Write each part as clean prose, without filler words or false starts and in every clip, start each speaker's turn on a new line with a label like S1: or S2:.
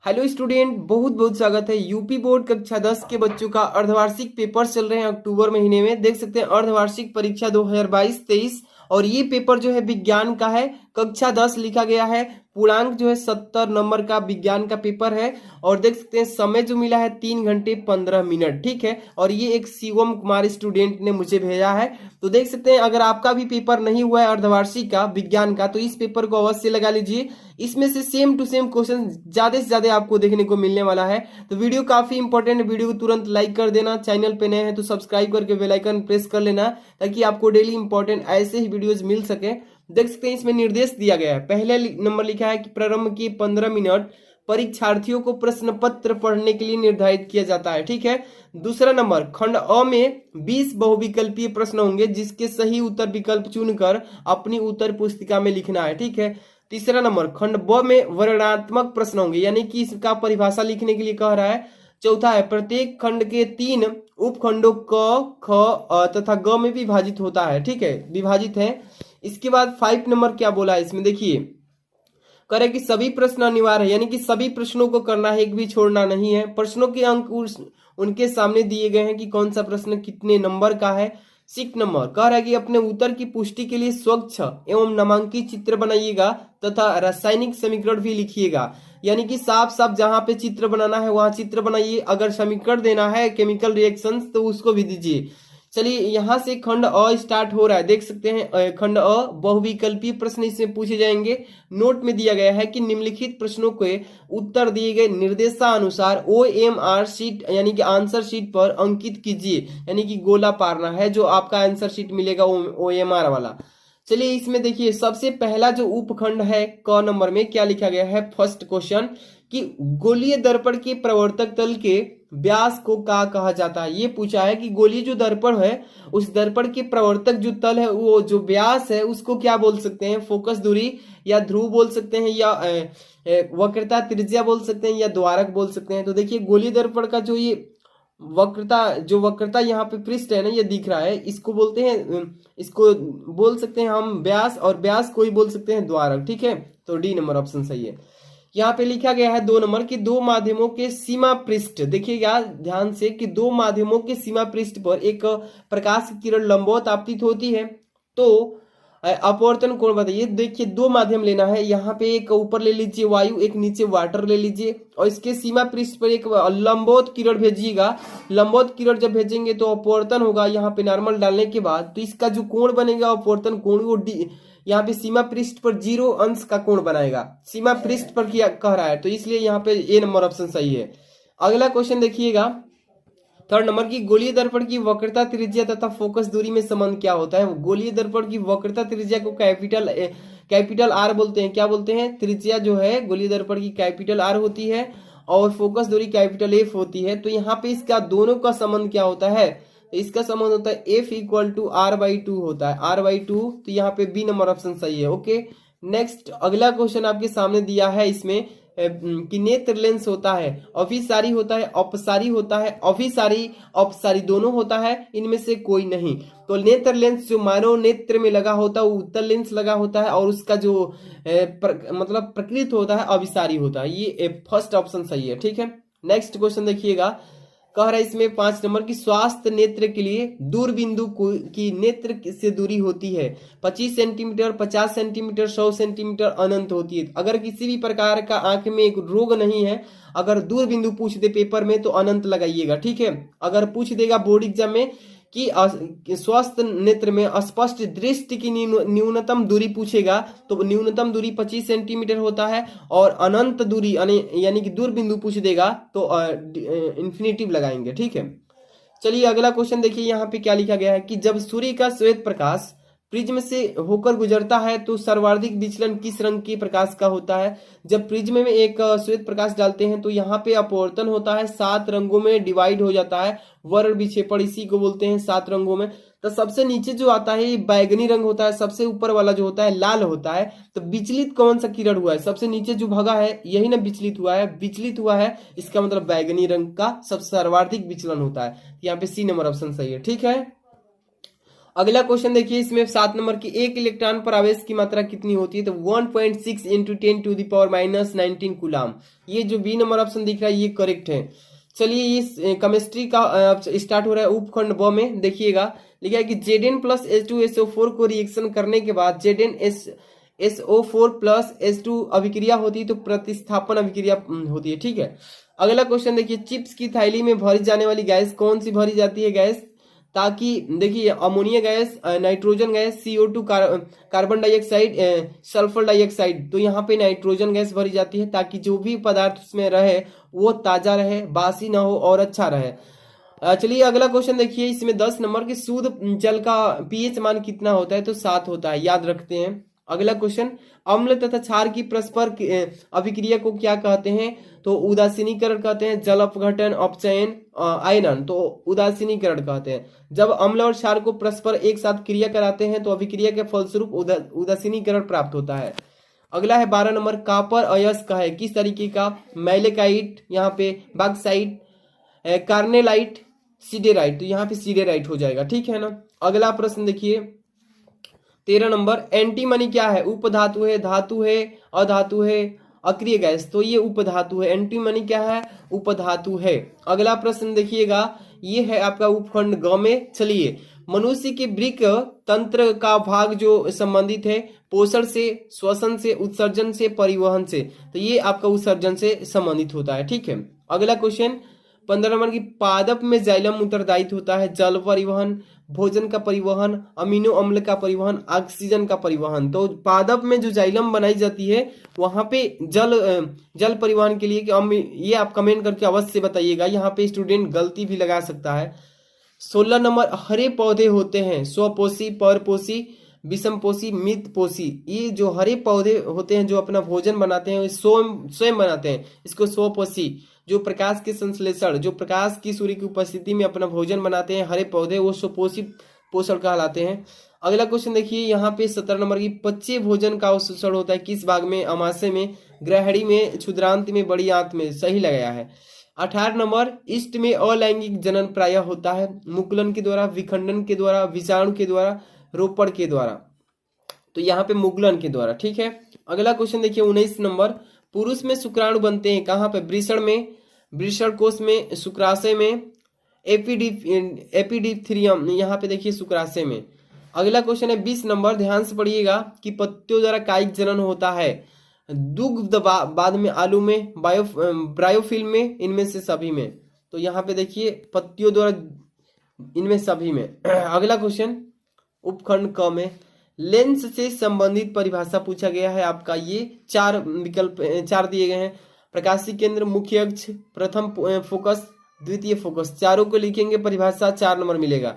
S1: Hello student, बहुत बहुत स्वागत है। यूपी बोर्ड कक्षा 10 के बच्चों का अर्धवार्षिक पेपर चल रहे हैं अक्टूबर महीने में। देख सकते हैं अर्धवार्षिक परीक्षा 2022-23 और ये पेपर जो है विज्ञान का है। कक्षा 10 लिखा गया है। पूर्णांक जो है 70 नंबर का विज्ञान का पेपर है। और देख सकते हैं समय जो मिला है 3 घंटे 15 मिनट। ठीक है, और ये एक शिवम कुमार स्टूडेंट ने मुझे भेजा है। तो देख सकते हैं अगर आपका भी पेपर नहीं हुआ है अर्धवार्षिक का विज्ञान का तो इस पेपर को अवश्य लगा लीजिए। इसमें से सेम टू सेम क्वेश्चन ज्यादा से ज्यादा आपको देखने को मिलने वाला है। तो वीडियो काफी इंपॉर्टेंट है, वीडियो को तुरंत लाइक कर देना। चैनल पे नए हैं तो सब्सक्राइब करके बेल आइकन प्रेस कर लेना ताकि आपको डेली इंपॉर्टेंट ऐसे ही वीडियोस मिल सके। देख सकते हैं इसमें निर्देश दिया गया है। पहले नंबर लिखा है कि प्रारंभ की 15 मिनट परीक्षार्थियों को प्रश्न पत्र पढ़ने के लिए निर्धारित किया जाता है। ठीक है। दूसरा नंबर, खंड अ में 20 बहुविकल्पीय प्रश्न होंगे जिसके सही उत्तर विकल्प चुनकर अपनी उत्तर पुस्तिका में लिखना है। ठीक है। तीसरा नंबर, खंड ब में वर्णनात्मक प्रश्न होंगे यानी कि इसका परिभाषा लिखने के लिए कह रहा है। चौथा है, प्रत्येक खंड के 3 उपखंडों क, ख, अ तथा ग में विभाजित होता है। ठीक है, विभाजित है। इसके बाद 5 नंबर क्या बोला है इसमें देखिए, करे कि सभी प्रश्न अनिवार्य है यानी कि सभी प्रश्नों को करना है, एक भी छोड़ना नहीं है। प्रश्नों के अंक उनके सामने दिए गए हैं कि कौन सा प्रश्न कितने नंबर का है। 6 नंबर कह रहा है कि अपने उत्तर की पुष्टि के लिए स्वच्छ एवं नामांकित चित्र बनाइएगा तथा रासायनिक समीकरण भी लिखिएगा। यानी कि साफ साफ जहां पे चित्र बनाना है वहां चित्र बनाइए। अगर समीकरण देना है केमिकल रिएक्शंस तो उसको भी दीजिए। चलिए यहां से खंड अ स्टार्ट हो रहा है। देख सकते हैं खंड अ बहुविकल्पीय प्रश्न इसमें पूछे जाएंगे। नोट में दिया गया है कि निम्नलिखित प्रश्नों के उत्तर दिए गए निर्देशानुसार OMR शीट यानी कि आंसर शीट पर अंकित कीजिए। यानी कि गोला पारना है जो आपका आंसर शीट मिलेगा OMR वाला। चलिए इसमें देखिए सबसे पहला जो उपखंड है क नंबर में क्या लिखा गया है। फर्स्ट क्वेश्चन कि गोलीय दर्पण के प्रवर्तक तल के व्यास को क्या कहा जाता है। ये पूछा है कि गोलीय जो दर्पण है उस दर्पण के प्रवर्तक जो तल है वो जो व्यास है उसको क्या बोल सकते हैं। फोकस दूरी या ध्रुव बोल सकते हैं या वक्रता त्रिज्या बोल सकते हैं या द्वारक बोल सकते हैं। तो देखिए गोलीय दर्पण का जो ये वक्रता यहाँ पे पृष्ठ है ना ये दिख रहा है, इसको बोलते हैं, इसको बोल सकते हैं हम व्यास, और व्यास को ही बोल सकते हैं द्वारक। ठीक है, तो डी नंबर ऑप्शन सही है। यहाँ पे लिखा गया है 2 नंबर की दो माध्यमों के सीमा पृष्ठ। देखिएगा ध्यान से कि दो माध्यमों के सीमा पृष्ठ पर एक प्रकाश की किरण लंबवत आपतित होती है तो अपवर्तन कोण बताइए। देखिए दो माध्यम लेना है, यहाँ पे एक ऊपर ले लीजिए वायु, एक नीचे वाटर ले लीजिए और इसके सीमा पृष्ठ पर एक लंबवत किरण भेजिएगा। लंबवत किरण जब भेजेंगे तो अपवर्तन होगा। यहाँ पे नॉर्मल डालने के बाद तो इसका जो कोण बनेगा अपवर्तन कोण वो यहाँ पे सीमा पृष्ठ पर 0 अंश का कोण बनाएगा। सीमा पृष्ठ पर क्या कह रहा है तो इसलिए यहाँ पे ए नंबर ऑप्शन सही है। अगला क्वेश्चन देखिएगा 3rd नंबर की गोलीय दर्पण की वक्रता त्रिज्या तथा फोकस दूरी में संबंध क्या होता है। गोलीय दर्पण की वक्रता त्रिज्या को कैपिटल आर बोलते हैं। क्या बोलते हैं, त्रिज्या जो है गोलीय दर्पण की कैपिटल आर होती है और फोकस दूरी कैपिटल एफ होती है। तो यहाँ पे इसका दोनों का संबंध क्या होता है, इसका संबंध होता है F = R/2 होता है, R/2। तो यहाँ पे बी नंबर ऑप्शन सही है। ओके, नेक्स्ट अगला क्वेश्चन आपके सामने दिया है इसमें कि नेत्र लेंस होता है, अभिसारी होता है, अपसारी होता है, अभिसारी अपसारी दोनों होता है, इनमें से कोई नहीं। तो नेत्र लेंस जो मानव नेत्र में लगा होता है वो उत्तल लेंस लगा होता है और उसका जो मतलब प्रकृत होता है अभिसारी होता है। ये फर्स्ट ऑप्शन सही है। ठीक है, नेक्स्ट क्वेश्चन देखिएगा, कह रहा है इसमें 5 नंबर की स्वास्थ्य नेत्र के लिए दूर बिंदु की नेत्र से दूरी होती है 25 सेंटीमीटर, 50 सेंटीमीटर, 100 सेंटीमीटर अनंत होती है। अगर किसी भी प्रकार का आंख में एक रोग नहीं है, अगर दूर बिंदु पूछ दे पेपर में तो अनंत लगाइएगा। ठीक है, अगर पूछ देगा बोर्ड एग्जाम में कि स्वस्थ नेत्र में स्पष्ट दृष्टि की न्यूनतम दूरी पूछेगा तो न्यूनतम दूरी 25 सेंटीमीटर होता है और अनंत दूरी यानी कि दूर बिंदु पूछ देगा तो इंफिनिटिव लगाएंगे। ठीक है, चलिए अगला क्वेश्चन देखिए यहाँ पे क्या लिखा गया है कि जब सूर्य का श्वेत प्रकाश प्रिज्म से होकर गुजरता है तो सर्वाधिक विचलन किस रंग के प्रकाश का होता है। जब प्रिज्म में एक श्वेत प्रकाश डालते हैं तो यहाँ पे अपवर्तन होता है, 7 रंगों में डिवाइड हो जाता है। वर्ण विक्षेपण इसी को बोलते हैं 7 रंगों में। तो सबसे नीचे जो आता है ये बैगनी रंग होता है, सबसे ऊपर वाला जो होता है लाल होता है। तो विचलित कौन सा किरण हुआ है, सबसे नीचे जो भगा है यही ना विचलित हुआ है, विचलित हुआ है, इसका मतलब बैगनी रंग का सबसे सर्वाधिक विचलन होता है। यहाँ पे सी नंबर ऑप्शन सही है। ठीक है, अगला क्वेश्चन देखिए, इसमें 7 नंबर की एक इलेक्ट्रॉन पर आवेश की मात्रा कितनी होती है, तो 1.6 इंटू 10⁻⁻19 कूलाम। ये जो बी नंबर ऑप्शन दिख रहा है ये करेक्ट है। चलिए इस केमिस्ट्री का स्टार्ट हो रहा है उपखंड ब में। देखिएगा लिखा है कि Zn प्लस H2SO4 को रिएक्शन करने के बाद ZnSO4 प्लस H2 अभिक्रिया होती है, तो प्रतिस्थापन अभिक्रिया होती है। ठीक है, अगला क्वेश्चन देखिए, चिप्स की थैली में भरी जाने वाली गैस कौन सी भरी जाती है गैस, ताकि देखिए ammonia gas, nitrogen gas, CO2 carbon dioxide, sulphur dioxide, तो यहाँ पे नाइट्रोजन गैस भरी जाती है ताकि जो भी पदार्थ उसमें रहे वो ताजा रहे, बासी ना हो और अच्छा रहे। चलिए अगला क्वेश्चन देखिए, इसमें 10 नंबर के शुद्ध जल का pH मान कितना होता है, तो 7 होता है, याद रखते हैं। अगला क्वेश्चन, अम्ल तथा क्षार की परस्पर अभिक्रिया को क्या कहते हैं, तो उदासीनीकरण कहते हैं, जल अपघटन, अपचयन, आयनन, तो उदासीनीकरण कहते हैं। जब अम्ल और क्षार को परस्पर एक साथ क्रिया कराते हैं तो अभिक्रिया के फलस्वरूप उदासीनीकरण प्राप्त होता है। अगला है 12 नंबर, कापर अयस्क है किस तरीके का, मैलेकाइट, यहाँ पे बॉक्साइट, कार्नेलाइट, सीडेराइट, तो यहाँ पे सीडेराइट हो जाएगा। ठीक है ना। अगला प्रश्न देखिए 13 नंबर, एंटीमनी क्या है, उपधातु है, धातु है, अधातु है, अक्रिय गैस, तो ये उपधातु है। एंटीमनी क्या है, उपधातु है। अगला प्रश्न देखिएगा, ये है आपका उपखंड ग में। चलिए, मनुष्य के वृक्क तंत्र का भाग जो संबंधित है पोषण से, श्वसन से, उत्सर्जन से, परिवहन से, तो ये आपका उत्सर्जन से संबंधित होता है। ठीक है। अगला क्वेश्चन 15 नंबर की, पादप में जाइलम उत्तरदायित्व होता है जल परिवहन, भोजन का परिवहन, अमीनो अम्ल का परिवहन, ऑक्सीजन का परिवहन। तो पादप में जो जाइलम बनाई जाती है वहां पे जल परिवहन के लिए ये आप कमेंट करके अवश्य बताइएगा, यहाँ पे स्टूडेंट गलती भी लगा सकता है। 16 नंबर, हरे पौधे होते हैं स्वपोषी, परपोषी, विषमपोषी, मितपोषी। ये जो हरे पौधे होते हैं जो अपना भोजन बनाते हैं स्वयं बनाते हैं, इसको स्वपोषी। जो प्रकाश के संश्लेषण, जो प्रकाश की सूर्य की उपस्थिति में अपना भोजन बनाते हैं हरे पौधे, वो स्वपोषी पोषण कहलाते हैं। अगला क्वेश्चन देखिए, यहाँ पे 17 नंबर की, पच्चे भोजन का अवशोषण होता है किस भाग में, अमाशय में, ग्रहणी में, क्षुद्रांत में, बड़ी आंत में, सही लगाया है। 18 नंबर, ईस्ट में अलैंगिक जनन प्रायः होता है मुकुलन के द्वारा, विखंडन के द्वारा, विषाणु के द्वारा, रोपण के द्वारा, तो यहाँ पे मुकुलन के द्वारा। ठीक है। अगला क्वेश्चन देखिए 19 नंबर, पुरुष में शुक्राणु बनते हैं कहाँ पे, वृषण में, वृषण कोश में, शुक्राशय में, एपिडिप्थिरियम, यहाँ पे देखिए शुक्राशय में। अगला क्वेश्चन है 20 नंबर, ध्यान से पढ़िएगा कि पत्तियों द्वारा कायिक जनन होता है दुग्ध बाद में, आलू में, ब्रायोफिल्म में, इनमें से सभी में, तो यहाँ पे देखिए पत्तियों द्वारा इनमें सभी में। अगला क्वेश्चन उपखंड क में, लेंस से संबंधित परिभाषा पूछा गया है आपका। ये 4 विकल्प 4 दिए गए हैं, प्रकाशीय केंद्र, मुख्य अक्ष, प्रथम फोकस, द्वितीय फोकस, चारों को लिखेंगे परिभाषा 4 नंबर मिलेगा।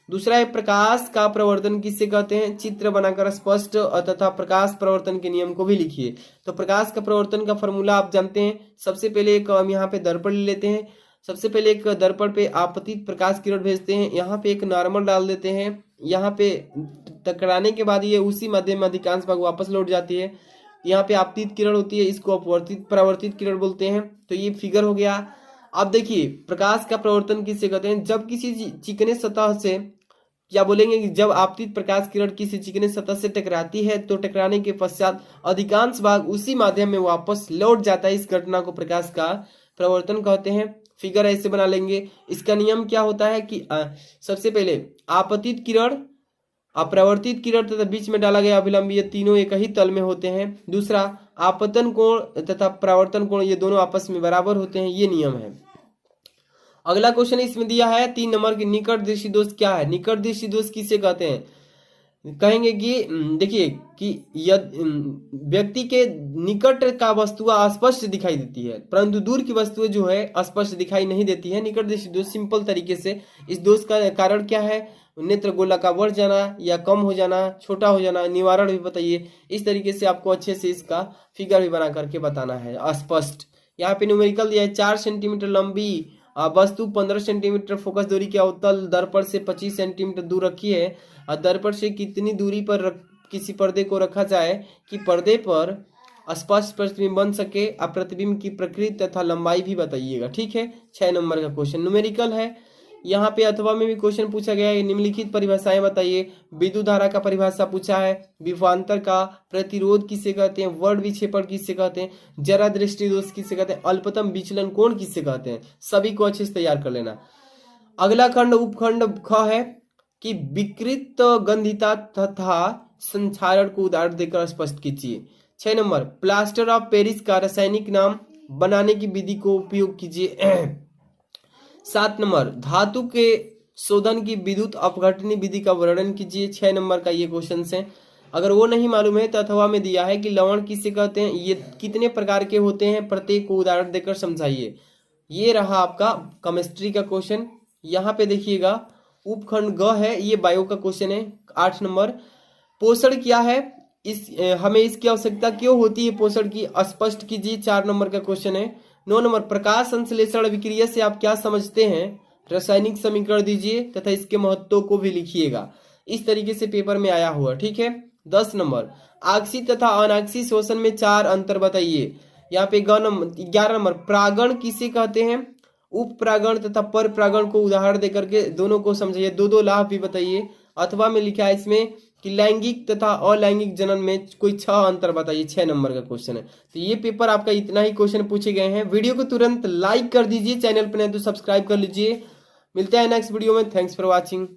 S1: दूसरा है प्रकाश का प्रवर्तन किसे कहते हैं, चित्र बनाकर स्पष्ट तथा प्रकाश प्रवर्तन के नियम को भी लिखिए। तो प्रकाश का प्रवर्तन का फॉर्मूला आप जानते हैं। सबसे पहले एक हम यहाँ पे दर्पण ले लेते हैं, सबसे पहले एक दर्पण पे आपतित प्रकाश किरण भेजते हैं, यहाँ पे एक नॉर्मल डाल देते हैं, यहाँ पे टकराने के बाद ये उसी माध्यम में अधिकांश भाग वापस लौट जाती है। यहाँ पे आपतित किरण होती है, इसको अपवर्तित परावर्तित किरण बोलते हैं। तो ये फिगर हो गया। अब देखिए प्रकाश का प्रवर्तन किसे कहते हैं, जब किसी चिकने सतह से, क्या बोलेंगे कि जब आपतित प्रकाश किरण किसी चिकने सतह से टकराती है तो टकराने के पश्चात अधिकांश भाग उसी माध्यम में वापस लौट जाता है, इस घटना को प्रकाश का प्रवर्तन कहते हैं। फिगर ऐसे बना लेंगे। इसका नियम क्या होता है कि सबसे पहले आपतित किरण, अपरावर्तित किरण तथा बीच में डाला गया अभिलंब, ये तीनों एक ही तल में होते हैं। दूसरा आपतन कोण तथा परावर्तन कोण, ये दोनों आपस में बराबर होते हैं, ये नियम है। अगला क्वेश्चन इसमें दिया है 3 नंबर की, निकट दृष्टि दोष क्या है, निकट दृष्टि दोष किसे कहते हैं, कहेंगे कि देखिए कि यदि व्यक्ति के निकट का वस्तुएं स्पष्ट दिखाई देती है परंतु दूर की वस्तुएं जो है स्पष्ट दिखाई नहीं देती है, निकट दृष्टि दोष। सिंपल तरीके से इस दोष का कारण क्या है, नेत्र गोला का बढ़ जाना या कम हो जाना, छोटा हो जाना, निवारण भी बताइए। इस तरीके से आपको अच्छे से इसका फिगर भी बना करके बताना है स्पष्ट। यहाँ पे न्यूमेरिकल दिया है, 4 सेंटीमीटर लंबी वस्तु 15 सेंटीमीटर फोकस दूरी के अवतल दर्पण से 25 सेंटीमीटर दूर रखी है। दर्पण से कितनी दूरी पर किसी पर्दे को रखा जाए कि पर्दे पर स्पष्ट प्रतिबिंब बन सके, प्रतिबिंब की प्रकृति तथा लंबाई भी बताइएगा। ठीक है, 6 नंबर का क्वेश्चन न्यूमेरिकल है। यहाँ पे अथवा में भी क्वेश्चन पूछा गया है, निम्नलिखित परिभाषाएं बताइए। विद्युत धारा का परिभाषा पूछा है, विभवांतर का, प्रतिरोध किसे कहते हैं, वर्ण विक्षेपण किसे कहते हैं, जरा दृष्टि दोष किसे कहते हैं, अल्पतम विचलन कोण किसे कहते हैं। सभी को अच्छे से तैयार कर लेना। अगला खंड उपखंड ख है कि विकृत गंधिता तथा संक्षारण को उदाहरण देकर स्पष्ट कीजिए। 6 नंबर, प्लास्टर ऑफ पेरिस का रासायनिक नाम बनाने की विधि को उपयोग कीजिए। 7 नंबर, धातु के शोधन की विद्युत अपघटनी विधि का वर्णन कीजिए। 6 नंबर का ये क्वेश्चन है। अगर वो नहीं मालूम है तो अथवा में दिया है कि लवण किसे कहते हैं, ये कितने प्रकार के होते हैं, प्रत्येक को उदाहरण देकर समझाइए। ये रहा आपका केमिस्ट्री का क्वेश्चन। यहाँ पे देखिएगा उपखंड ग है, ये बायो का क्वेश्चन है। 8 नंबर, पोषण क्या है, हमें इसकी आवश्यकता क्यों होती है पोषण की, स्पष्ट कीजिए। 4 नंबर का क्वेश्चन है। 9 नंबर, प्रकाश संश्लेषण विक्रिया से आप क्या समझते हैं, रासायनिक समीकरण दीजिए तथा इसके महत्व को भी लिखिएगा। इस तरीके से पेपर में आया हुआ, ठीक है। 10 नंबर, आक्सी तथा अनाक्सी शोषण में 4 अंतर बताइए। यहाँ पे 11 नंबर, परागण किसे कहते हैं, उप परागण तथा पर परागण को उदाहरण देकर के दोनों को समझिए। दो लाभ भी बताइए। अथवा में लिखा है इसमें कि लैंगिक तथा अलैंगिक जनन में कोई 6 अंतर बताइए। 6 नंबर का क्वेश्चन है। तो ये पेपर आपका इतना ही क्वेश्चन पूछे गए हैं। वीडियो को तुरंत लाइक कर दीजिए, चैनल पर नहीं तो सब्सक्राइब कर लीजिए। मिलते हैं नेक्स्ट वीडियो में। Thanks for watching.